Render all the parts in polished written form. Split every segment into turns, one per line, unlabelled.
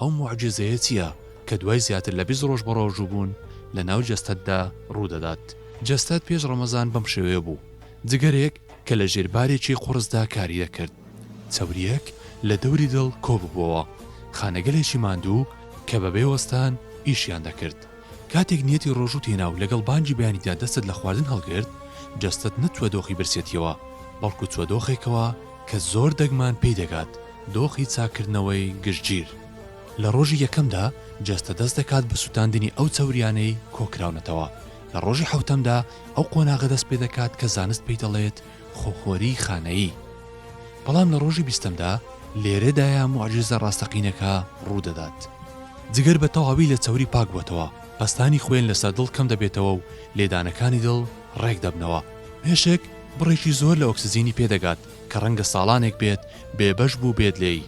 ئەو موعجزەیە چییە کە دوای زیاتر لە 20 ڕۆژ بەڕۆژوو بوون لە ناو جەستەتدا ڕوودەدات. جەستەت پێش ڕەمەزان بەم شێوەیە بوو، جگەرێک کە لە ژێربارێکی قورسدا کاری دەکرد. چەوریەک لە دەوری دڵ کۆ ببووەوە، خانەگەلێکی ماندوو کە بەبێ وەستان ئیشیان دەکرد. کاتێک نیەتی ڕۆژوو تێناو لەگەڵ بانگی بەیانیدا دەستت لە خواردن هەڵگرت، جەستەت نەتوە دۆخی برسێتیەوە، بەڵکو چوە دۆخێکەوە کە زۆر دەگمان پێی دەگات، دۆخی چاکردنەوەی گشتگیر. لە ڕۆژی یەکەمدا جەستە دەست دەکات بە سوتاندنی ئەو چەوریانەی کۆکراونەتەوە. لە ڕۆژی حەوتەمدا ئەو قۆناغە دەست پێ دەکات کە زانست پێی دەڵێت خۆخۆری خانەیی. بەڵام لە ڕۆژی 20ەمدا لێرەدایە موعجزە ڕاستەقینەکە ڕوودەدات. جگەر بە تەواوی لە چەوری پاک بووەتەوە، پەستانی خوێن لەسەر دڵ کەم دەبێتەوە و لێدانەکانی دڵ ڕێک دەبنەوە. مێشک بڕێکی زۆر لە ئۆکسزیینی پێدەگات کە ڕەنگە ساڵانێک بێت بێبەش بوو بێت لێی.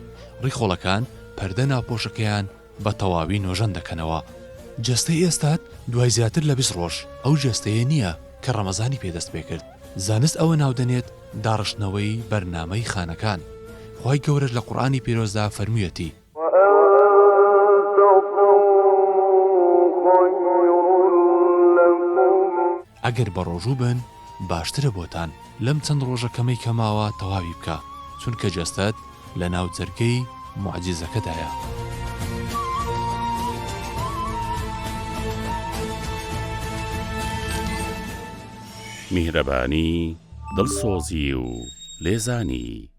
ڕیخۆڵەکان پەردە ناپۆشەکەیان بە تەواوی نۆژەن دەکەنەوە. جەستەی ئێستات دوای زیاتر لە 20 ڕۆژ ئەو جەستەیە نییە کە ڕەمەزانی پێدەست پێ کرد. زانست ئەوە ناودەنێت داڕشتنەوەی بەرنامەی خانەکان. خوای گەورەش لە قورئانی پیرۆزدا فەرموویەتی: ئەگەر بە ڕۆژوو بن باشترە بۆتان لەم چەند ڕۆژە کەمەی کەماوە تەواوی بکە، چونکە جەستەت لە ناو جەرگەی موعجزەکەدایە.
میهرەبانی، دڵسۆزی و لێزانی.